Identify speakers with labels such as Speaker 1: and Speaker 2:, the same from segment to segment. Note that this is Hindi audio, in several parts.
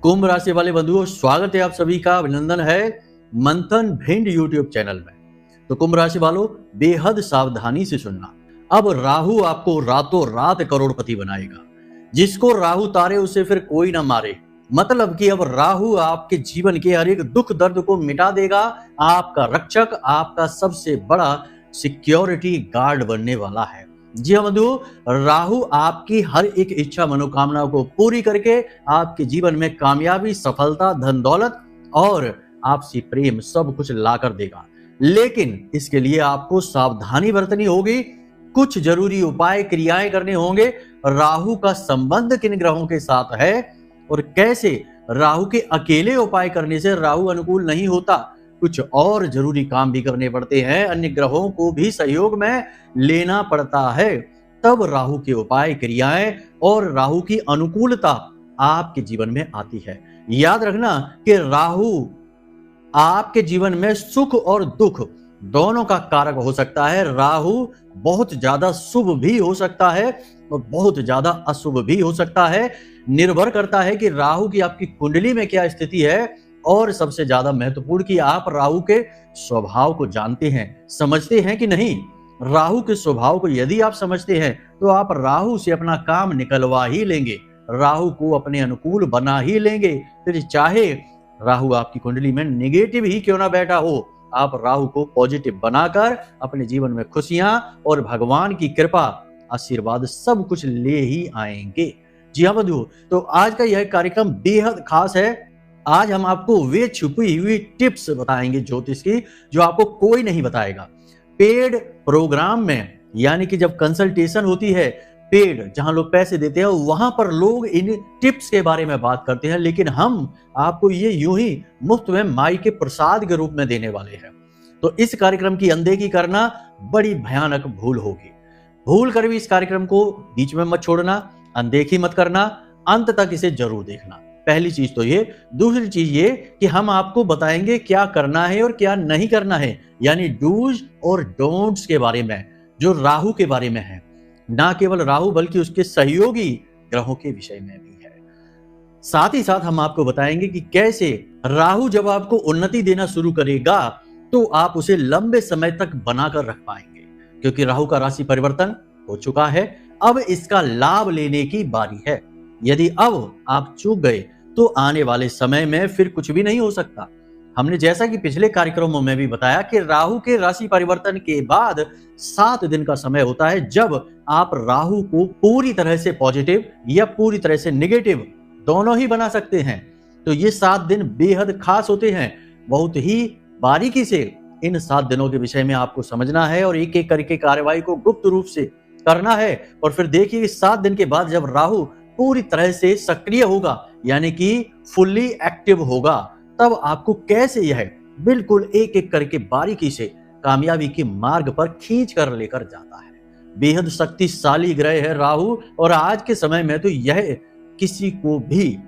Speaker 1: कुंभ राशि वाले बंधुओं, स्वागत है आप सभी का, अभिनंदन है मंथन भिंड यूट्यूब चैनल में। तो कुंभ राशि वालों, बेहद सावधानी से सुनना। अब राहु आपको रातों रात करोड़पति बनाएगा। जिसको राहु तारे उसे फिर कोई ना मारे। मतलब कि अब राहु आपके जीवन के हर एक दुख दर्द को मिटा देगा। आपका रक्षक, आपका सबसे बड़ा सिक्योरिटी गार्ड बनने वाला है। जी हाँ बंधुओं, राहु आपकी हर एक इच्छा मनोकामना को पूरी करके आपके जीवन में कामयाबी, सफलता, धन दौलत और आपसी प्रेम सब कुछ ला कर देगा। लेकिन इसके लिए आपको सावधानी बरतनी होगी। कुछ जरूरी उपाय क्रियाएं करने होंगे। राहु का संबंध किन ग्रहों के साथ है और कैसे राहु के अकेले उपाय करने से राहु अनुकूल नहीं होता। कुछ और जरूरी काम भी करने पड़ते हैं, अन्य ग्रहों को भी सहयोग में लेना पड़ता है। तब राहु के उपाय क्रियाएं और राहु की अनुकूलता आपके जीवन में आती है। याद रखना कि राहु आपके जीवन में सुख और दुख दोनों का कारक हो सकता है। राहु बहुत ज्यादा शुभ भी हो सकता है और बहुत ज्यादा अशुभ भी हो सकता है। निर्भर करता है कि राहु की आपकी कुंडली में क्या स्थिति है और सबसे ज्यादा महत्वपूर्ण कि आप राहु के स्वभाव को जानते हैं, समझते हैं कि नहीं। राहु के स्वभाव को यदि आप समझते हैं तो आप राहु से अपना काम निकलवा ही लेंगे, राहु को अपने अनुकूल बना ही लेंगे। फिर चाहे राहु आपकी कुंडली में नेगेटिव ही क्यों ना बैठा हो, आप राहु को पॉजिटिव बनाकर अपने जीवन में खुशियां और भगवान की कृपा, आशीर्वाद सब कुछ ले ही आएंगे। जी हाँ बंधु, तो आज का यह कार्यक्रम बेहद खास है। आज हम आपको वे छुपी हुई टिप्स बताएंगे ज्योतिष की, जो आपको कोई नहीं बताएगा। पेड प्रोग्राम में, यानी कि जब कंसल्टेशन होती है पेड, जहां लोग पैसे देते हैं, वहां पर लोग इन टिप्स के बारे में बात करते हैं, लेकिन हम आपको ये यूं ही मुफ्त में माई के प्रसाद के रूप में देने वाले हैं। तो इस कार्यक्रम की अनदेखी करना बड़ी भयानक भूल होगी। भूल कर भी इस कार्यक्रम को बीच में मत छोड़ना, अनदेखी मत करना, अंत तक इसे जरूर देखना। पहली चीज तो ये। दूसरी चीज ये कि हम आपको बताएंगे क्या करना है और क्या नहीं करना है, यानी डूज और डोंट्स के बारे में, जो राहु के बारे में है। ना केवल राहु बल्कि उसके सहयोगी ग्रहों के विषय में भी है। साथ ही साथ हम आपको बताएंगे कि कैसे राहु जब आपको उन्नति देना शुरू करेगा तो आप उसे लंबे समय तक बनाकर रख पाएंगे, क्योंकि राहु का राशि परिवर्तन हो चुका है। अब इसका लाभ लेने की बारी है। यदि अब आप चूक गए तो आने वाले समय में फिर कुछ भी नहीं हो सकता। हमने जैसा कि पिछले कार्यक्रमों में भी बताया कि राहु के राशि परिवर्तन के बाद 7 दिन का समय होता है, जब आप राहु को पूरी तरह से पॉजिटिव या पूरी तरह से नेगेटिव दोनों ही बना सकते हैं। तो ये 7 दिन बेहद खास होते हैं। बहुत ही बारीकी से इन 7 दिनों के विषय में आपको समझना है और एक एक करके कार्रवाई को गुप्त रूप से करना है। और फिर देखिए 7 दिन के बाद जब राहु पूरी तरह से सक्रिय होगा, यानी कि फुल्ली एक्टिव होगा, तब आपको कैसे यह बिल्कुल एक एक करके बारीकी से कामयाबी के मार्ग पर खींच कर लेकर जाता है। बेहद शक्तिशाली ग्रह है राहु, और आज के समय में तो यह किसी को भी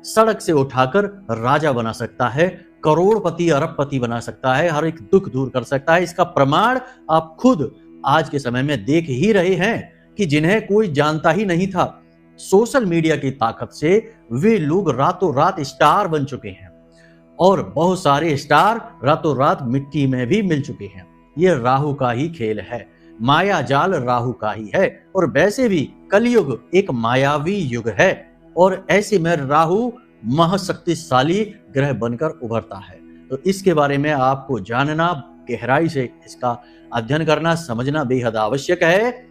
Speaker 1: सड़क से उठाकर राजा बना सकता है, करोड़पति अरबपति बना सकता है, हर एक दुख दूर कर सकता है। इसका प्रमाण आप खुद आज के समय में देख ही रहे हैं कि जिन्हें कोई जानता ही नहीं था, सोशल मीडिया की ताकत से वे लोग रातों रात स्टार बन चुके हैं, और बहुत सारे स्टार रातों रात मिट्टी में भी मिल चुके हैं। ये राहु का ही खेल है, माया जाल राहु का ही है। और वैसे भी कलयुग एक मायावी युग है, और ऐसे में राहु महाशक्तिशाली ग्रह बनकर उभरता है। तो इसके बारे में आपको जानना, गहराई से इसका अध्ययन करना, समझना बेहद आवश्यक है।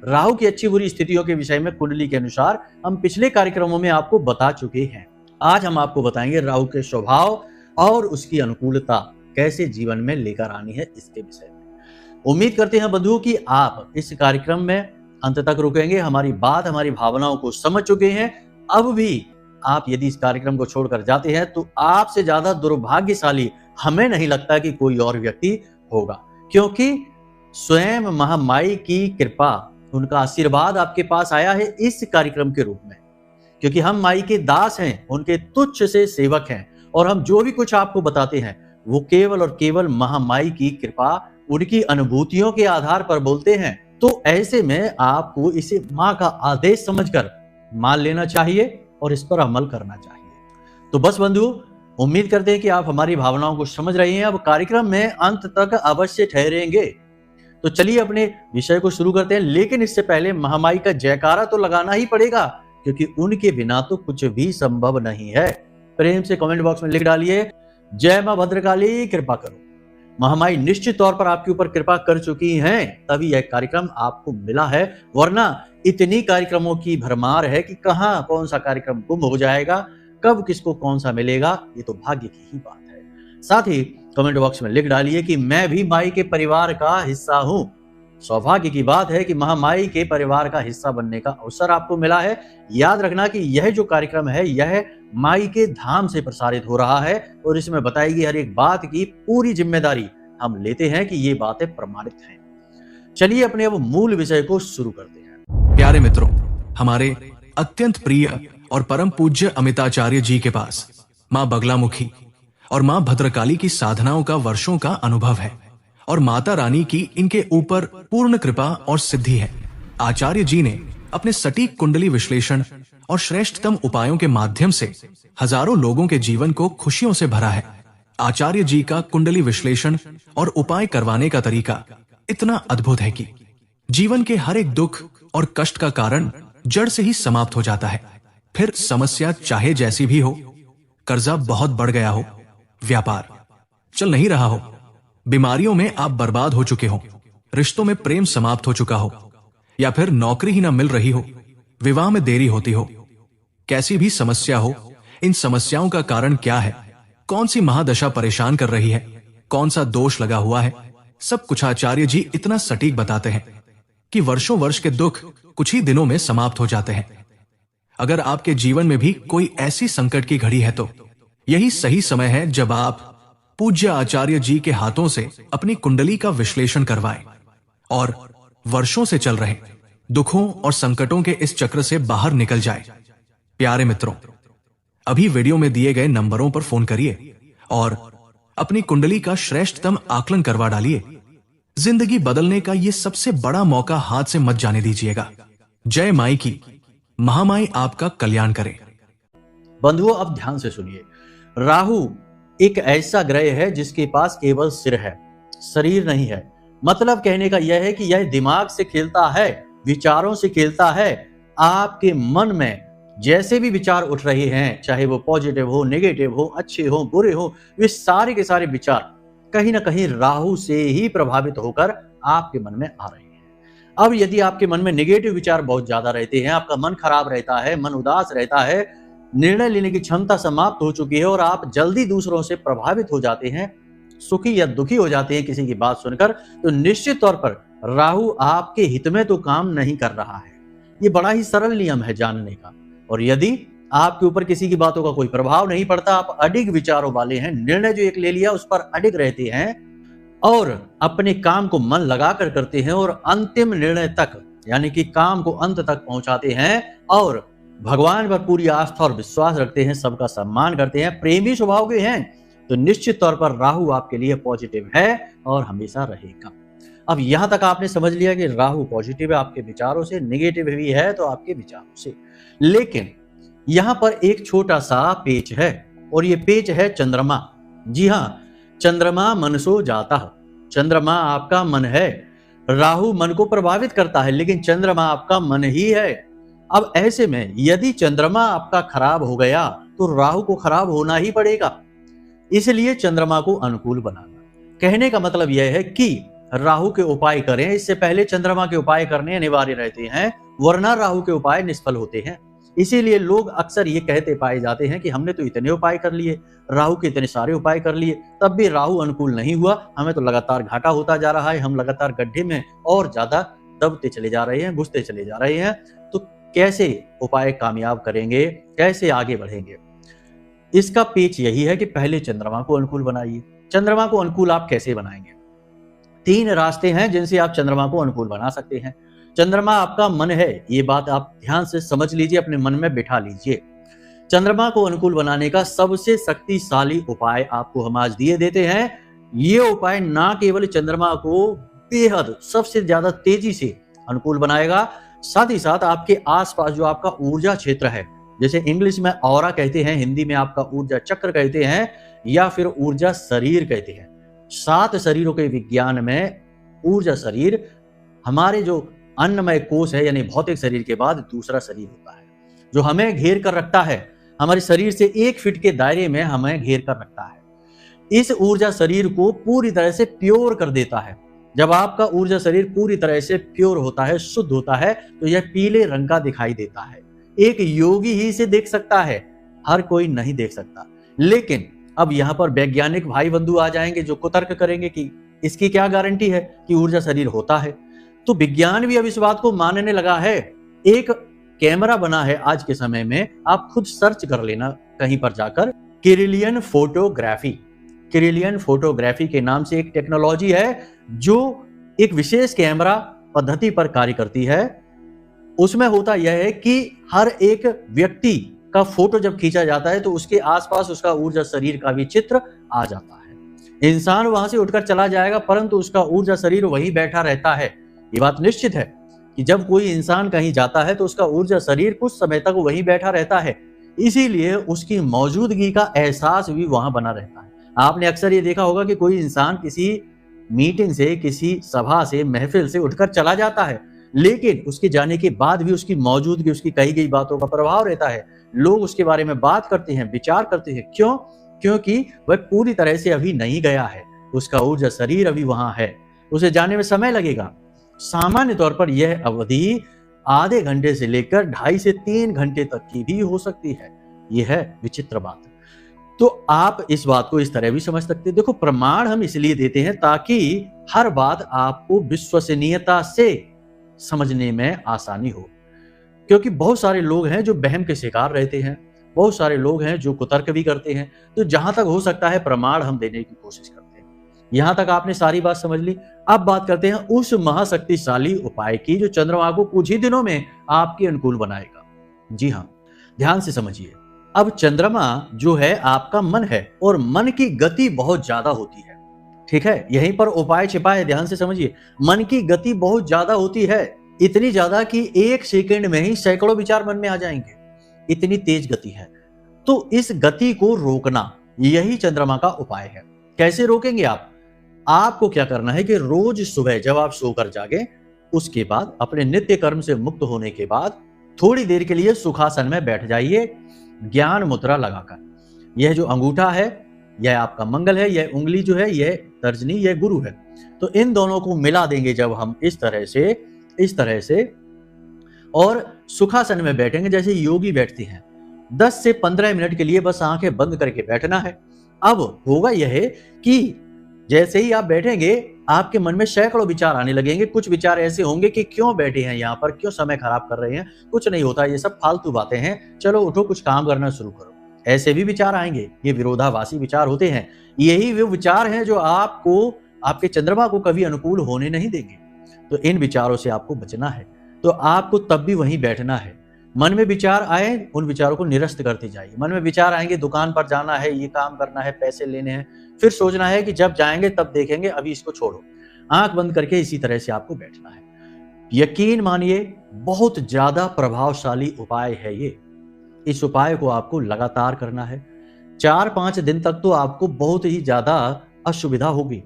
Speaker 1: राहु की अच्छी बुरी स्थितियों के विषय में कुंडली के अनुसार हम पिछले कार्यक्रमों में आपको बता चुके हैं। आज हम आपको बताएंगे राहु के स्वभाव और उसकी अनुकूलता कैसे जीवन में लेकर आनी है, इसके विषय में। उम्मीद करते हैं बंधुओं कि आप इस कार्यक्रम में अंत तक रुकेंगे, हमारी बात, हमारी भावनाओं को समझ चुके हैं। अब भी आप यदि इस कार्यक्रम को छोड़कर जाते हैं तो आपसे ज्यादा दुर्भाग्यशाली हमें नहीं लगता कि कोई और व्यक्ति होगा, क्योंकि स्वयं महामाई की कृपा, उनका आशीर्वाद आपके पास आया है इस कार्यक्रम के रूप में। क्योंकि हम माई के दास हैं, उनके तुच्छ से सेवक हैं, और हम जो भी कुछ आपको बताते हैं वो केवल और केवल महामाई की कृपा, उनकी अनुभूतियों के आधार पर बोलते हैं। तो ऐसे में आपको इसे माँ का आदेश समझकर मान लेना चाहिए और इस पर अमल करना चाहिए। तो बस बंधु, उम्मीद करते हैं कि आप हमारी भावनाओं को समझ रहे हैं। अब कार्यक्रम में अंत तक अवश्य ठहरेंगे। तो चलिए अपने विषय को शुरू करते हैं, लेकिन इससे पहले महामाई का जयकारा तो लगाना ही पड़ेगा, क्योंकि उनके बिना तो कुछ भी संभव नहीं है। प्रेम से कमेंट बॉक्स में लिख डालिए, जय मां भद्रकाली कृपा करो। महामाई निश्चित तौर पर आपके ऊपर कृपा कर चुकी हैं, तभी यह कार्यक्रम आपको मिला है, वरना इतनी कार्यक्रमों की भरमार है कि कहां कौन सा कार्यक्रम गुम हो जाएगा, कब किसको कौन सा मिलेगा, ये तो भाग्य की ही बात है। साथ ही कमेंट बॉक्स में लिख डालिए कि मैं भी माई के परिवार का हिस्सा हूं। सौभाग्य की बात है कि महामाई के परिवार का हिस्सा बनने का अवसर आपको मिला है। याद रखना कि यह जो कार्यक्रम है यह माई के धाम से प्रसारित हो रहा है और इसमें बताई गई हर एक बात की पूरी जिम्मेदारी हम लेते हैं कि ये बातें प्रमाणित हैं। चलिए अपने अब मूल विषय को शुरू करते हैं।
Speaker 2: प्यारे मित्रों, हमारे अत्यंत प्रिय और परम पूज्य अमिताचार्य जी के पास मां बगलामुखी और मां भद्रकाली की साधनाओं का वर्षों का अनुभव है और माता रानी की इनके ऊपर पूर्ण कृपा और सिद्धि है। आचार्य जी ने अपने सटीक कुंडली विश्लेषण और श्रेष्ठतम उपायों के माध्यम से हजारों लोगों के जीवन को खुशियों से भरा है। आचार्य जी का कुंडली विश्लेषण और उपाय करवाने का तरीका इतना अद्भुत है कि जीवन के हर एक दुख और कष्ट का कारण जड़ से ही समाप्त हो जाता है। फिर समस्या चाहे जैसी भी हो, कर्जा बहुत बढ़ गया हो, व्यापार चल नहीं रहा हो, बीमारियों में आप बर्बाद हो चुके हो, रिश्तों में प्रेम समाप्त हो चुका हो, या फिर नौकरी ही ना मिल रही हो, विवाह में देरी होती हो, कैसी भी समस्या हो, इन समस्याओं का कारण क्या है, कौन सी महादशा परेशान कर रही है, कौन सा दोष लगा हुआ है, सब कुछ आचार्य जी इतना सटीक बताते हैं कि वर्षों वर्ष के दुख कुछ ही दिनों में समाप्त हो जाते हैं। अगर आपके जीवन में भी कोई ऐसी संकट की घड़ी है तो यही सही समय है जब आप पूज्य आचार्य जी के हाथों से अपनी कुंडली का विश्लेषण करवाएं और वर्षों से चल रहे दुखों और संकटों के इस चक्र से बाहर निकल जाए। प्यारे मित्रों, अभी वीडियो में दिए गए नंबरों पर फोन करिए और अपनी कुंडली का श्रेष्ठतम आकलन करवा डालिए। जिंदगी बदलने का यह सबसे बड़ा मौका हाथ से मत जाने दीजिएगा। जय माई की, महामाई आपका कल्याण करे।
Speaker 1: बंधुओं, अब ध्यान से सुनिए। राहु एक ऐसा ग्रह है जिसके पास केवल सिर है, शरीर नहीं है। मतलब कहने का यह है कि यह दिमाग से खेलता है, विचारों से खेलता है। आपके मन में जैसे भी विचार उठ रहे हैं, चाहे वो पॉजिटिव हो, नेगेटिव हो, अच्छे हो, बुरे हो, वे सारे के सारे विचार कहीं ना कहीं राहु से ही प्रभावित होकर आपके मन में आ रहे हैं। अब यदि आपके मन में नेगेटिव विचार बहुत ज्यादा रहते हैं, आपका मन खराब रहता है, मन उदास रहता है, निर्णय लेने की क्षमता समाप्त हो चुकी है और आप जल्दी दूसरों से प्रभावित हो जाते हैं, सुखी या दुखी हो जाते हैं किसी की बात सुनकर, तो निश्चित तौर पर राहु आपके हित में तो काम नहीं कर रहा है। ये बड़ा ही सरल नियम है जानने का। और यदि आपके ऊपर किसी की बातों का कोई प्रभाव नहीं पड़ता, आप अडिग विचारों वाले हैं, निर्णय जो एक ले लिया उस पर अडिग रहते हैं और अपने काम को मन लगाकर करते हैं और अंतिम निर्णय तक, यानी कि काम को अंत तक पहुंचाते हैं और भगवान पर पूरी आस्था और विश्वास रखते हैं, सबका सम्मान करते हैं, प्रेमी स्वभाव के हैं, तो निश्चित तौर पर राहु आपके लिए पॉजिटिव है और हमेशा रहेगा। अब यहां तक आपने समझ लिया कि राहु पॉजिटिव है आपके विचारों से, नेगेटिव भी है तो आपके विचारों से। लेकिन यहां पर एक छोटा सा पेच है और ये पेच है चंद्रमा। जी हां, चंद्रमा मनसो जाता है। चंद्रमा आपका मन है। राहु मन को प्रभावित करता है, लेकिन चंद्रमा आपका मन ही है। अब ऐसे में यदि चंद्रमा आपका खराब हो गया तो राहु को खराब होना ही पड़ेगा। इसलिए चंद्रमा को अनुकूल बनाना। कहने का मतलब यह है कि राहु के उपाय करें, इससे पहले चंद्रमा के उपाय करने अनिवार्य रहते हैं, वरना राहु के उपाय निष्फल होते हैं। इसीलिए लोग अक्सर ये कहते पाए जाते हैं कि हमने तो इतने उपाय कर लिए, राहु के इतने सारे उपाय कर लिए, तब भी राहु अनुकूल नहीं हुआ, हमें तो लगातार घाटा होता जा रहा है, हम लगातार गड्ढे में और ज्यादा दबते चले जा रहे हैं, घुसते चले जा रहे हैं। तो कैसे उपाय कामयाब करेंगे, कैसे आगे बढ़ेंगे? इसका पेच यही है कि पहले चंद्रमा को अनुकूल बनाइए। चंद्रमा को अनुकूल आप कैसे बनाएंगे? 3 रास्ते हैं जिनसे आप चंद्रमा को अनुकूल बना सकते हैं। चंद्रमा आपका मन है, ये बात आप ध्यान से समझ लीजिए, अपने मन में बिठा लीजिए। चंद्रमा को अनुकूल बनाने का सबसे शक्तिशाली उपाय आपको हम आज दिए देते हैं। ये उपाय ना केवल चंद्रमा को बेहद सबसे ज्यादा तेजी से अनुकूल बनाएगा, साथ ही साथ आपके आसपास जो आपका ऊर्जा क्षेत्र है जैसे इंग्लिश में ऑरा कहते हैं, हिंदी में आपका ऊर्जा चक्र कहते हैं, या फिर ऊर्जा शरीर कहते हैं। 7 शरीरों के विज्ञान में ऊर्जा शरीर हमारे जो अन्नमय कोश है यानी भौतिक शरीर के बाद दूसरा शरीर होता है, जो हमें घेर कर रखता है, हमारे शरीर से 1 फीट के दायरे में हमें घेर कर रखता है। इस ऊर्जा शरीर को पूरी तरह से प्योर कर देता है। जब आपका ऊर्जा शरीर पूरी तरह से प्योर होता है, शुद्ध होता है, तो यह पीले रंग का दिखाई देता है। एक योगी ही इसे देख सकता है, हर कोई नहीं देख सकता। लेकिन अब यहाँ पर वैज्ञानिक भाई बंधु आ जाएंगे जो कुतर्क करेंगे कि इसकी क्या गारंटी है कि ऊर्जा शरीर होता है। तो विज्ञान भी अब इस बात को मानने लगा है। एक कैमरा बना है आज के समय में, आप खुद सर्च कर लेना कहीं पर जाकर, किरिलियन फोटोग्राफी। किरिलियन फोटोग्राफी के नाम से एक टेक्नोलॉजी है जो एक विशेष कैमरा पद्धति पर कार्य करती है। उसमें होता यह है कि हर एक व्यक्ति का फोटो जब खींचा जाता है तो उसके आसपास उसका ऊर्जा शरीर का भी चित्र आ जाता है। इंसान वहां से उठकर चला जाएगा परंतु उसका ऊर्जा शरीर वहीं बैठा रहता है। ये बात निश्चित है कि जब कोई इंसान कहीं जाता है तो उसका ऊर्जा शरीर कुछ समय तक वहीं बैठा रहता है, इसीलिए उसकी मौजूदगी का एहसास भी वहां बना रहता है। आपने अक्सर ये देखा होगा कि कोई इंसान किसी मीटिंग से, किसी सभा से, महफिल से उठकर चला जाता है, लेकिन उसके जाने के बाद भी उसकी मौजूदगी, उसकी कही गई बातों का प्रभाव रहता है। लोग उसके बारे में बात करते हैं, विचार करते हैं। क्यों? क्योंकि वह पूरी तरह से अभी नहीं गया है, उसका ऊर्जा शरीर अभी वहां है, उसे जाने में समय लगेगा। सामान्य तौर पर यह अवधि आधे घंटे से लेकर 2.5 से 3 घंटे तक की भी हो सकती है। यह है विचित्र बात। तो आप इस बात को इस तरह भी समझ सकते हैं। देखो, प्रमाण हम इसलिए देते हैं ताकि हर बात आपको विश्वसनीयता से समझने में आसानी हो, क्योंकि बहुत सारे लोग हैं जो वहम के शिकार रहते हैं, बहुत सारे लोग हैं जो कुतर्क भी करते हैं। तो जहां तक हो सकता है प्रमाण हम देने की कोशिश करते हैं। यहां तक आपने सारी बात समझ ली। अब बात करते हैं उस महाशक्तिशाली उपाय की जो चंद्रमा को कुछ ही दिनों में आपके अनुकूल बनाएगा। जी हाँ, ध्यान से समझिए। अब चंद्रमा जो है आपका मन है और मन की गति बहुत ज्यादा होती है। ठीक है, यहीं पर उपाय छिपा है, ध्यान से समझिए। मन की गति बहुत ज्यादा होती है, इतनी ज्यादा कि 1 सेकंड में ही सैकड़ों विचार मन में आ जाएंगे, इतनी तेज गति है। तो इस गति को रोकना यही चंद्रमा का उपाय है। कैसे रोकेंगे आप? आपको क्या करना है कि रोज सुबह जब आप सोकर जागे, उसके बाद अपने नित्य कर्म से मुक्त होने के बाद थोड़ी देर के लिए सुखासन में बैठ जाइए, ज्ञान मुद्रा लगाकर। यह जो अंगूठा है यह आपका मंगल है, यह उंगली जो है यह तर्जनी, यह गुरु है। तो इन दोनों को मिला देंगे जब हम इस तरह से और सुखासन में बैठेंगे जैसे योगी बैठते हैं। 10 से 15 मिनट के लिए बस आंखें बंद करके बैठना है। अब होगा यह कि जैसे ही आप बैठेंगे आपके मन में सैकड़ों विचार आने लगेंगे। कुछ विचार ऐसे होंगे कि क्यों बैठे हैं यहाँ पर, क्यों समय खराब कर रहे हैं, कुछ नहीं होता, ये सब फालतू बातें हैं, चलो उठो कुछ काम करना शुरू करो। ऐसे भी विचार आएंगे, ये विरोधाभासी विचार होते हैं। यही वो विचार हैं जो आपको, आपके चंद्रमा को कभी अनुकूल होने नहीं देंगे। तो इन विचारों से आपको बचना है। तो आपको तब भी वहीं बैठना है। मन में विचार आए, उन विचारों को निरस्त करते जाइए। मन में विचार आएंगे, दुकान पर जाना है, ये काम करना है, पैसे लेने हैं, फिर सोचना है कि जब जाएंगे तब देखेंगे, अभी इसको छोड़ो। आंख बंद करके इसी तरह से आपको बैठना है। यकीन मानिए, बहुत ज्यादा प्रभावशाली उपाय है ये। इस उपाय को आपको लगातार करना है। 4-5 दिन तक तो आपको बहुत ही ज्यादा असुविधा होगी,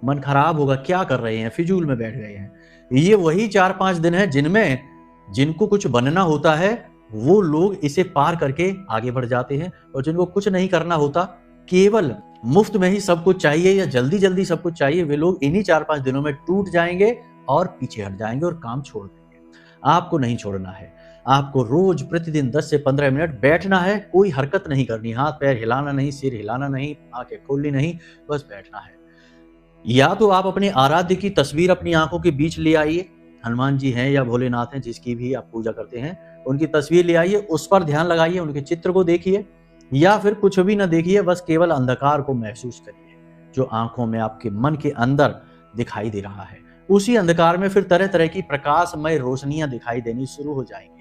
Speaker 1: मन खराब होगा, क्या कर रहे हैं, फिजूल में बैठ गए हैं। ये वही 4-5 दिन है जिनको कुछ बनना होता है, वो लोग इसे पार करके आगे बढ़ जाते हैं। और जिनको कुछ नहीं करना होता, केवल मुफ्त में ही सब कुछ चाहिए या जल्दी जल्दी सब कुछ चाहिए, वे लोग इन्हीं 4-5 दिनों में टूट जाएंगे और पीछे हट जाएंगे और काम छोड़ देंगे। आपको नहीं छोड़ना है। आपको रोज प्रतिदिन 10 से 15 मिनट बैठना है, कोई हरकत नहीं करनी, हाथ पैर हिलाना नहीं, सिर हिलाना नहीं, आंखें खोलनी नहीं, बस बैठना है। या तो आप अपने आराध्य की तस्वीर अपनी आंखों के बीच ले आइए, हनुमान जी हैं या भोलेनाथ हैं, जिसकी भी आप पूजा करते हैं, उनकी तस्वीर ले आइए, उस पर ध्यान लगाइए, उनके चित्र को देखिए, या फिर कुछ भी ना देखिए, बस केवल अंधकार को महसूस करिए जो आंखों में आपके मन के अंदर दिखाई दे रहा है। उसी अंधकार में फिर तरह तरह की प्रकाशमय रोशनियां दिखाई देनी शुरू हो जाएंगी।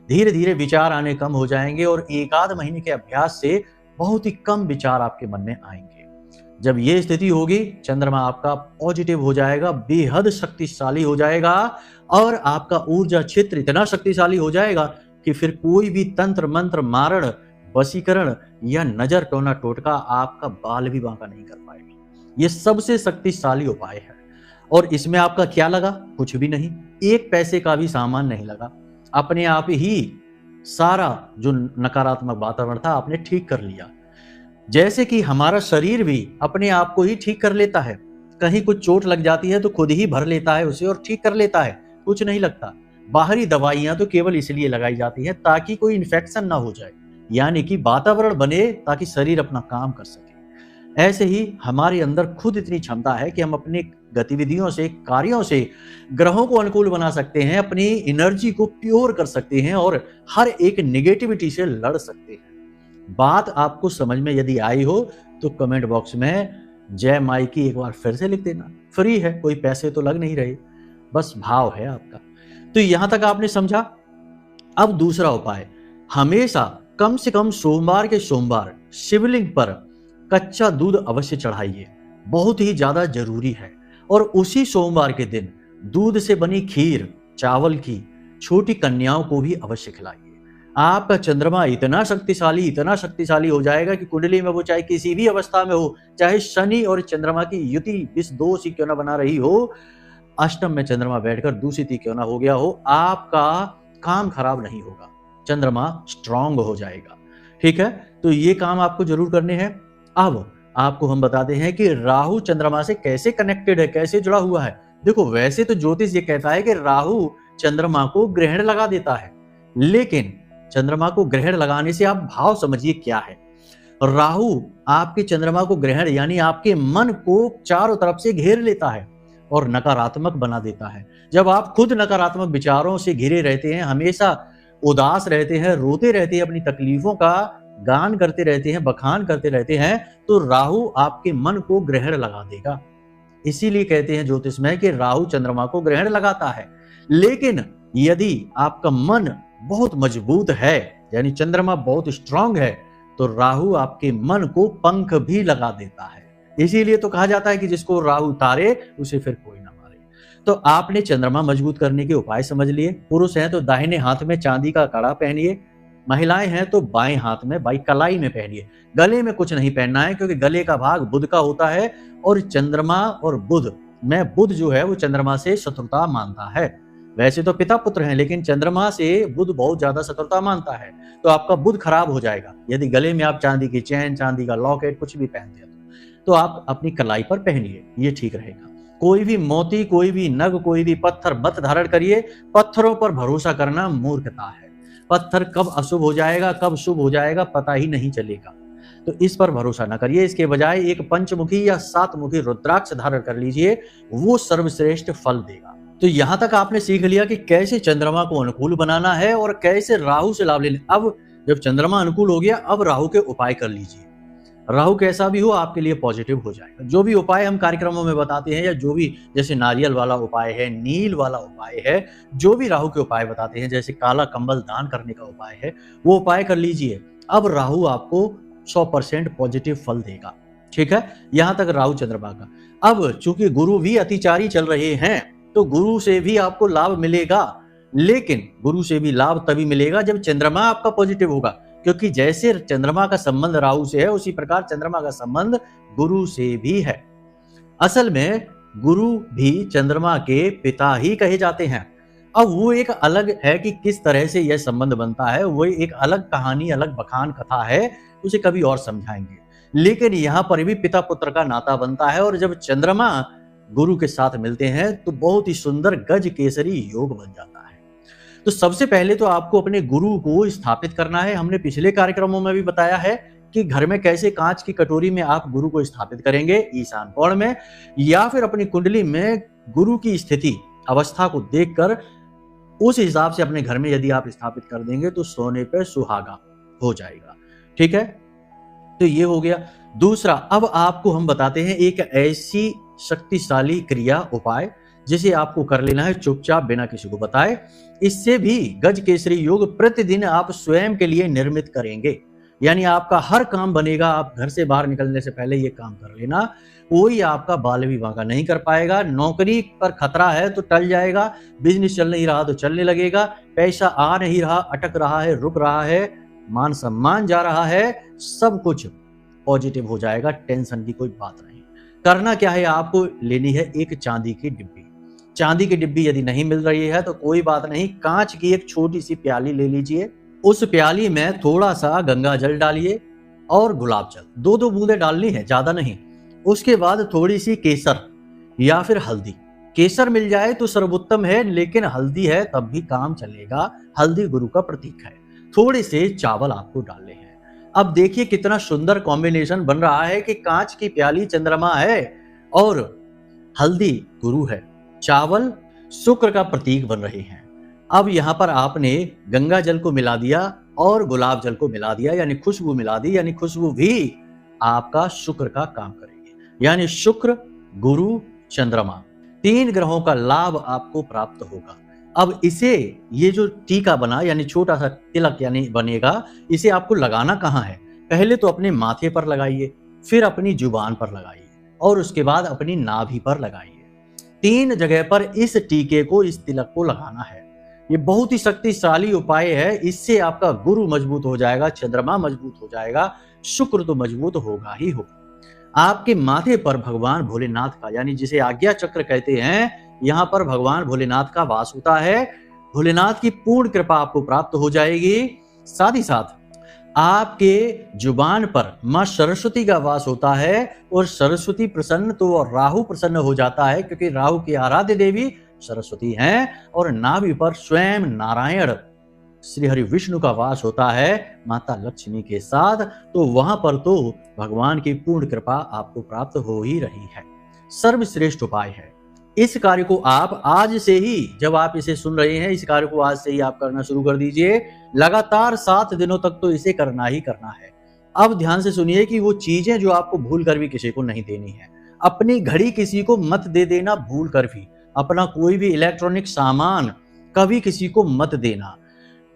Speaker 1: धीरे धीरे विचार आने कम हो जाएंगे और 1-8 महीने के अभ्यास से बहुत ही कम विचार आपके मन में आएंगे। जब ये स्थिति होगी, चंद्रमा आपका पॉजिटिव हो जाएगा, बेहद शक्तिशाली हो जाएगा और आपका ऊर्जा क्षेत्र इतना शक्तिशाली हो जाएगा कि फिर कोई भी तंत्र मंत्र मारण वशीकरण या नजर टोना टोटका आपका बाल भी बांका नहीं कर पाएगा। ये सबसे शक्तिशाली उपाय है और इसमें आपका क्या लगा? कुछ भी नहीं, एक पैसे का भी सामान नहीं लगा। अपने आप ही सारा जो नकारात्मक वातावरण था आपने ठीक कर लिया। जैसे कि हमारा शरीर भी अपने आप को ही ठीक कर लेता है, कहीं कुछ चोट लग जाती है तो खुद ही भर लेता है उसे और ठीक कर लेता है, कुछ नहीं लगता। बाहरी दवाइयां तो केवल इसलिए लगाई जाती है ताकि कोई इन्फेक्शन ना हो जाए, यानी कि वातावरण बने ताकि शरीर अपना काम कर सके। ऐसे ही हमारे अंदर खुद इतनी क्षमता है कि हम अपनी गतिविधियों से, कार्यों से ग्रहों को अनुकूल बना सकते हैं, अपनी एनर्जी को प्योर कर सकते हैं और हर एक नेगेटिविटी से लड़ सकते हैं। बात आपको समझ में यदि आई हो तो कमेंट बॉक्स में जय माई की एक बार फिर से लिख देना। फ्री है, कोई पैसे तो लग नहीं रहे, बस भाव है आपका। तो यहां तक आपने समझा। अब दूसरा उपाय, हमेशा कम से कम सोमवार के सोमवार शिवलिंग पर कच्चा दूध अवश्य चढ़ाइए, बहुत ही ज्यादा जरूरी है। और उसी सोमवार के दिन दूध से बनी खीर चावल की छोटी कन्याओं को भी अवश्य खिलाइए। आपका चंद्रमा इतना शक्तिशाली हो जाएगा कि कुंडली में वो चाहे किसी भी अवस्था में हो, चाहे शनि और चंद्रमा की युति विष दोष ही क्यों ना बना रही हो, अष्टम में चंद्रमा बैठकर दूषित ही क्यों ना हो गया हो, आपका काम खराब नहीं होगा, चंद्रमा स्ट्रांग हो जाएगा। ठीक है, तो ये काम आपको जरूर करने हैं। अब आपको हम बताते हैं कि राहु चंद्रमा से कैसे कनेक्टेड है, कैसे जुड़ा हुआ है। देखो, वैसे तो ज्योतिष ये कहता है कि राहु चंद्रमा को ग्रहण लगा देता है, लेकिन चंद्रमा को ग्रहण लगाने से आप भाव समझिए क्या है। राहु आपके चंद्रमा को ग्रहण यानी आपके मन को चारों तरफ से घेर लेता है और नकारात्मक बना देता है। जब आप खुद नकारात्मक विचारों से घिरे रहते हैं, हमेशा उदास रहते हैं, रोते रहते हैं, अपनी तकलीफों का गान करते रहते हैं, बखान करते रहते हैं, तो राहु आपके मन को ग्रहण लगा देगा। इसीलिए कहते हैं ज्योतिष में कि राहु चंद्रमा को ग्रहण लगाता है। लेकिन यदि आपका मन बहुत मजबूत है, यानी चंद्रमा बहुत स्ट्रांग है, तो राहु आपके मन को पंख भी लगा देता है। इसीलिए तो कहा जाता है कि जिसको राहु तारे उसे फिर कोई ना मारे। तो आपने चंद्रमा मजबूत करने के उपाय समझ लिए। पुरुष हैं तो दाहिने हाथ में चांदी का कड़ा पहनिए, महिलाएं हैं तो बाएं हाथ में बाई कलाई में पहनिए। गले में कुछ नहीं पहनना है क्योंकि गले का भाग बुध का होता है और चंद्रमा और बुध में बुध जो है वो चंद्रमा से शत्रुता मानता है। वैसे तो पिता पुत्र हैं, लेकिन चंद्रमा से बुध बहुत ज्यादा शत्रुता मानता है, तो आपका बुध खराब हो जाएगा यदि गले में आप चांदी की चैन, चांदी का लॉकेट कुछ भी पहनते हैं तो आप अपनी कलाई पर पहनिए, ये ठीक रहेगा। कोई भी मोती, कोई भी नग, कोई भी पत्थर मत धारण करिए। पत्थरों पर भरोसा करना मूर्खता है। पत्थर कब अशुभ हो जाएगा, कब शुभ हो जाएगा पता ही नहीं चलेगा, तो इस पर भरोसा न करिए। इसके बजाय एक पंचमुखी या सातमुखी रुद्राक्ष धारण कर लीजिए, वो सर्वश्रेष्ठ फल देगा। तो यहां तक आपने सीख लिया कि कैसे चंद्रमा को अनुकूल बनाना है और कैसे राहु से लाभ लेना। अब जब चंद्रमा अनुकूल हो गया, अब राहु के उपाय कर लीजिए। राहु कैसा भी हो आपके लिए पॉजिटिव हो जाएगा। जो भी उपाय हम कार्यक्रमों में बताते हैं, या जो भी जैसे नारियल वाला उपाय है, नील वाला उपाय है, जो भी राहु के उपाय बताते हैं, जैसे काला कंबल दान करने का उपाय है, वो उपाय कर लीजिए। अब राहु आपको 100% पॉजिटिव फल देगा। ठीक है, यहां तक राहु चंद्रमा का। अब चूंकि गुरु भी अतिचारी चल रहे हैं, तो गुरु से भी आपको लाभ मिलेगा, लेकिन गुरु से भी लाभ तभी मिलेगा जब चंद्रमा आपका पॉजिटिव होगा, क्योंकि जैसे चंद्रमा का संबंध राहु से है, उसी प्रकार चंद्रमा का संबंध गुरु से भी है। असल में गुरु भी चंद्रमा के पिता ही कहे जाते हैं। अब वो एक अलग है कि किस तरह से यह संबंध बनता है, वो एक अलग कहानी, अलग बखान कथा है, उसे कभी और समझाएंगे। लेकिन यहां पर भी पिता पुत्र का नाता बनता है, और जब चंद्रमा गुरु के साथ मिलते हैं तो बहुत ही सुंदर गज केसरी योग बन जाता है। तो सबसे पहले तो आपको अपने गुरु को स्थापित करना है। हमने पिछले कार्यक्रमों में भी बताया है कि घर में कैसे कांच की कटोरी में आप गुरु को स्थापित करेंगे, ईशान कोण में, या फिर अपनी कुंडली में गुरु की स्थिति अवस्था को देखकर उस हिसाब से अपने घर में यदि आप स्थापित कर देंगे तो सोने पे सुहागा हो जाएगा। ठीक है, तो ये हो गया। दूसरा, अब आपको हम बताते हैं एक ऐसी शक्तिशाली क्रिया उपाय जिसे आपको कर लेना है चुपचाप, बिना किसी को बताए। इससे भी गज केसरी योग प्रतिदिन आप स्वयं के लिए निर्मित करेंगे। यानी आपका हर काम बनेगा। आप घर से बाहर निकलने से पहले ये काम कर लेना। कोई आपका बाल विवाह नहीं कर पाएगा। नौकरी पर खतरा है तो टल जाएगा, बिजनेस चल नहीं रहा तो चलने लगेगा, पैसा आ नहीं रहा, अटक रहा है, रुक रहा है, मान सम्मान जा रहा है, सब कुछ पॉजिटिव हो जाएगा। टेंशन की कोई बात नहीं। करना क्या है, आपको लेनी है एक चांदी की डिब्बी। चांदी की डिब्बी यदि नहीं मिल रही है तो कोई बात नहीं, कांच की एक छोटी सी प्याली ले लीजिए। उस प्याली में थोड़ा सा गंगा जल डालिए और गुलाब जल, 2-2 बूंदे डालनी है, ज्यादा नहीं। उसके बाद थोड़ी सी केसर या फिर हल्दी। केसर मिल जाए तो सर्वोत्तम है, लेकिन हल्दी है तब भी काम चलेगा। हल्दी गुरु का प्रतीक है। थोड़े से चावल आपको डालने हैं। अब देखिए कितना सुंदर कॉम्बिनेशन बन रहा है कि कांच की प्याली चंद्रमा है और हल्दी गुरु है, चावल शुक्र का प्रतीक बन रहे हैं। अब यहां पर आपने गंगा जल को मिला दिया और गुलाब जल को मिला दिया, यानी खुशबू मिला दी, यानी खुशबू भी आपका शुक्र का काम करेगी। यानी शुक्र, गुरु, चंद्रमा, 3 ग्रहों का लाभ आपको प्राप्त होगा। अब इसे, ये जो टीका बना यानी छोटा सा तिलक यानी बनेगा, इसे आपको लगाना कहाँ है? पहले तो अपने माथे पर लगाइए, फिर अपनी जुबान पर लगाइए और उसके बाद अपनी नाभि पर लगाइए। 3 जगह पर इस टीके को, इस तिलक को लगाना है। ये बहुत ही शक्तिशाली उपाय है। इससे आपका गुरु मजबूत हो जाएगा, चंद्रमा मजबूत हो जाएगा, शुक्र तो मजबूत होगा ही होगा। आपके माथे पर भगवान भोलेनाथ का, यानी जिसे आज्ञा चक्र कहते हैं, यहाँ पर भगवान भोलेनाथ का वास होता है। भोलेनाथ की पूर्ण कृपा आपको प्राप्त हो जाएगी। साथ ही साथ आपके जुबान पर मां सरस्वती का वास होता है और सरस्वती प्रसन्न तो और राहु प्रसन्न हो जाता है, क्योंकि राहु की आराध्य देवी सरस्वती हैं। और नाभि पर स्वयं नारायण श्री हरि विष्णु का वास होता है माता लक्ष्मी के साथ। तो वहां पर तो भगवान की पूर्ण कृपा आपको प्राप्त हो ही रही है। सर्वश्रेष्ठ उपाय है। इस कार्य को आप आज से ही, जब आप इसे सुन रहे हैं, इस कार्य को आज से ही आप करना शुरू कर दीजिए। लगातार 7 दिनों तक तो इसे करना ही करना है। अब ध्यान से सुनिए कि वो चीजें जो आपको भूल कर भी किसी को नहीं देनी है। अपनी घड़ी किसी को मत दे देना भूल कर भी। अपना कोई भी इलेक्ट्रॉनिक सामान कभी किसी को मत देना।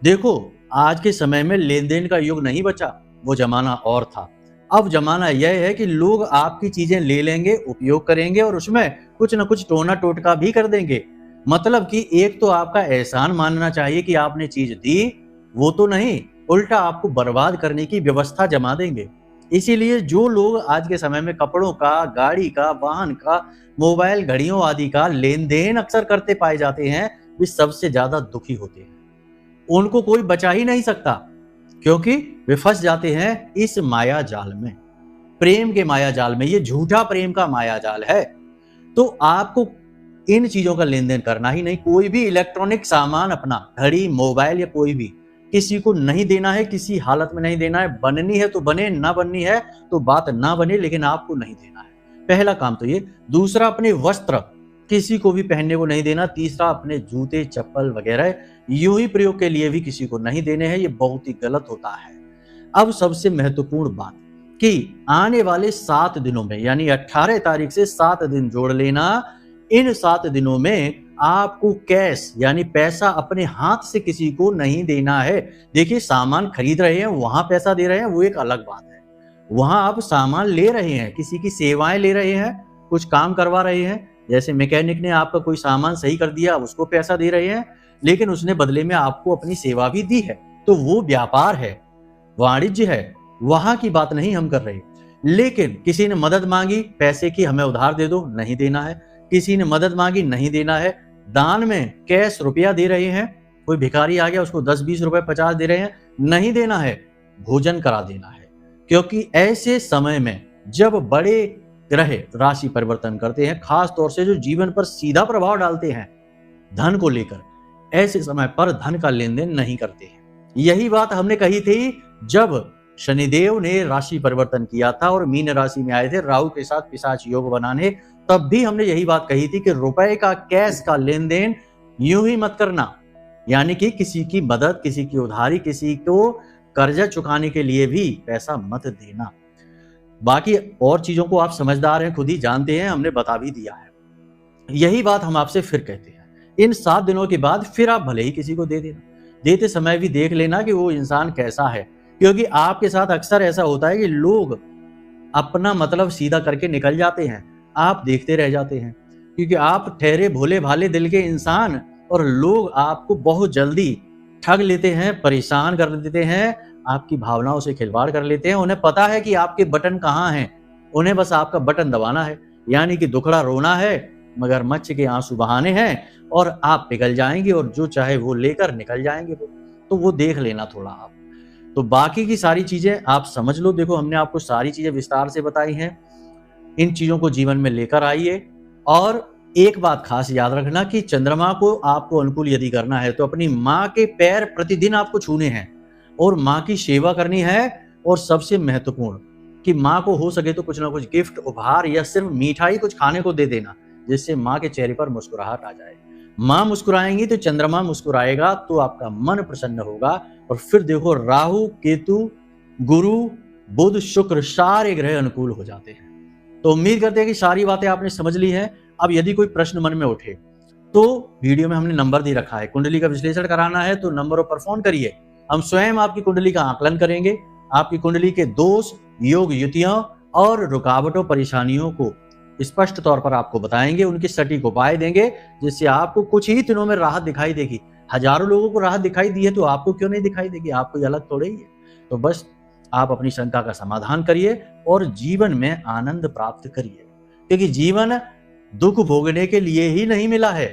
Speaker 1: देखो, आज के समय में लेन देन का युग नहीं बचा, वो जमाना और था। अब जमाना यह है कि लोग आपकी चीजें ले लेंगे, उपयोग करेंगे और उसमें कुछ न कुछ टोना टोटका भी कर देंगे। मतलब कि एक तो आपका एहसान मानना चाहिए कि आपने चीज दी, वो तो नहीं, उल्टा आपको बर्बाद करने की व्यवस्था जमा देंगे। इसीलिए जो लोग आज के समय में कपड़ों का, गाड़ी का, वाहन का, मोबाइल, घड़ियों आदि का लेन देन अक्सर करते पाए जाते हैं, वे सबसे ज्यादा दुखी होते हैं। उनको कोई बचा ही नहीं सकता, क्योंकि वे फंस जाते हैं इस माया जाल में, प्रेम के माया जाल में। ये झूठा प्रेम का माया जाल है। तो आपको इन चीजों का लेन देन करना ही नहीं। कोई भी इलेक्ट्रॉनिक सामान, अपना घड़ी, मोबाइल या कोई भी, किसी को नहीं देना है, किसी हालत में नहीं देना है। बननी है तो बने, ना बननी है तो बात ना बने, लेकिन आपको नहीं देना है। पहला काम तो ये। दूसरा, अपने वस्त्र किसी को भी पहनने को नहीं देना। तीसरा, अपने जूते, चप्पल वगैरह यूं ही प्रयोग के लिए भी किसी को नहीं देने हैं। ये बहुत ही गलत होता है। अब सबसे महत्वपूर्ण बात कि आने वाले 7 दिनों में, यानी 18 तारीख से 7 दिन जोड़ लेना। इन 7 दिनों में आपको कैश यानी पैसा अपने हाथ से किसी को नहीं देना है। देखिए, सामान खरीद रहे हैं, वहां पैसा दे रहे हैं, वो एक अलग बात है। वहां आप सामान ले रहे हैं, किसी की सेवाएं ले रहे हैं, कुछ काम करवा रहे हैं। जैसे मैकेनिक ने आपका कोई सामान सही कर दिया, उसको पैसा दे रहे हैं, लेकिन उसने बदले में आपको अपनी सेवा भी दी है, तो वो व्यापार है, वाणिज्य है। वहां की बात नहीं हम कर रहे। लेकिन किसी ने मदद मांगी पैसे की, हमें उधार दे दो, नहीं देना है। किसी ने मदद मांगी, नहीं देना है। दान में कैश रुपया दे रहे हैं, कोई भिखारी आ गया, उसको 10-20 रुपए 50 दे रहे हैं, नहीं देना है। भोजन करा देना है। क्योंकि ऐसे समय में जब बड़े ग्रह राशि परिवर्तन करते हैं, खास तौर से जो जीवन पर सीधा प्रभाव डालते हैं धन को लेकर, ऐसे समय पर धन का लेन देन नहीं करते हैं। यही बात हमने कही थी जब शनिदेव ने राशि परिवर्तन किया था और मीन राशि में आए थे राहु के साथ पिशाच योग बनाने। तब भी हमने यही बात कही थी कि रुपए का, कैश का लेन देन यूं ही मत करना। यानी कि किसी की मदद, किसी की उधारी, किसी को कर्जा चुकाने के लिए भी पैसा मत देना। बाकी और चीजों को आप समझदार हैं, खुद ही जानते हैं, हमने बता भी दिया है। यही बात हम आपसे फिर कहते हैं। इन 7 दिनों के बाद फिर आप भले ही किसी को दे देना। देते समय भी देख लेना कि वो इंसान कैसा है। क्योंकि आपके साथ अक्सर ऐसा होता है कि लोग अपना मतलब सीधा करके निकल जाते हैं, आप देखते रह जाते हैं, क्योंकि आप ठहरे भोले भाले दिल के इंसान, और लोग आपको बहुत जल्दी ठग लेते हैं, परेशान कर देते हैं, आपकी भावनाओं से खिलवाड़ कर लेते हैं। उन्हें पता है कि आपके बटन कहाँ हैं, उन्हें बस आपका बटन दबाना है, यानी कि दुखड़ा रोना है, मगरमच्छ के आंसू बहाने हैं, और आप पिघल जाएंगे और जो चाहे वो लेकर निकल जाएंगे। तो वो देख लेना थोड़ा आप। तो बाकी की सारी चीजें आप समझ लो। देखो, हमने आपको सारी चीजें विस्तार से बताई हैं। इन चीजों को जीवन में लेकर आइए। और एक बात खास याद रखना कि चंद्रमा को आपको अनुकूल यदि करना है तो अपनी माँ के पैर प्रतिदिन आपको छूने हैं और माँ की सेवा करनी है। और सबसे महत्वपूर्ण कि माँ को हो सके तो कुछ ना कुछ गिफ्ट, उपहार या सिर्फ मिठाई कुछ खाने को दे देना, जिससे माँ के चेहरे पर मुस्कुराहट आ जाए। माँ मुस्कुराएंगी तो चंद्रमा मुस्कुराएगा, तो आपका मन प्रसन्न होगा। और फिर देखो, राहु, केतु, गुरु, बुध, शुक्र सारे ग्रह अनुकूल हो जाते हैं। तो उम्मीद करते हैं कि सारी बातें आपने समझ ली हैं। अब यदि कोई प्रश्न मन में उठे तो वीडियो में हमने नंबर दे रखा है। कुंडली का विश्लेषण कराना है तो नंबरों पर फोन करिए। हम स्वयं आपकी कुंडली का आकलन करेंगे, आपकी कुंडली के दोष, योग, युतियों और रुकावटों, परेशानियों को स्पष्ट तौर पर आपको बताएंगे, उनके सटीक उपाय देंगे, जिससे आपको कुछ ही दिनों में राहत दिखाई देगी। हजारों लोगों को राहत दिखाई दी है तो आपको क्यों नहीं दिखाई देगी? आप कोई अलग थोड़े ही है। तो बस आप अपनी शंका का समाधान करिए और जीवन में आनंद प्राप्त करिए, क्योंकि जीवन दुख भोगने के लिए ही नहीं मिला है,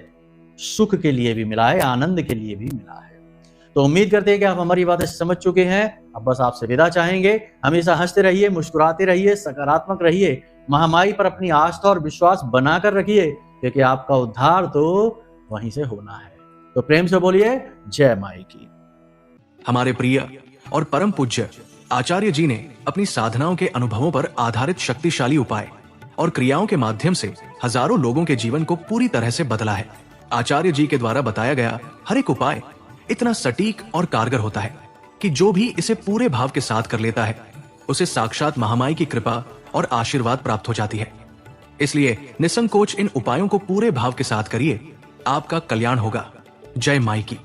Speaker 1: सुख के लिए भी मिला है, आनंद के लिए भी मिला है। तो उम्मीद करते हैं कि आप हमारी बातें समझ चुके हैं। अब बस आपसे विदा चाहेंगे। हमेशा हंसते रहिए, मुस्कुराते रहिए, सकारात्मक रहिए, महामाई पर अपनी आस्था और विश्वास बनाकर रखिए, क्योंकि आपका उद्धार तो वहीं से होना है। तो प्रेम से बोलिए जय माई की।
Speaker 2: हमारे प्रिय और परम पूज्य आचार्य जी ने अपनी साधनाओं के अनुभवों पर आधारित शक्तिशाली उपाय और क्रियाओं के माध्यम से हजारों लोगों के जीवन को पूरी तरह से बदला है। आचार्य जी के द्वारा बताया गया हर एक उपाय इतना सटीक और कारगर होता है कि जो भी इसे पूरे भाव के साथ कर लेता है, उसे साक्षात महामाई की कृपा और आशीर्वाद प्राप्त हो जाती है। इसलिए निसंकोच इन उपायों को पूरे भाव के साथ करिए, आपका कल्याण होगा। जय माई की।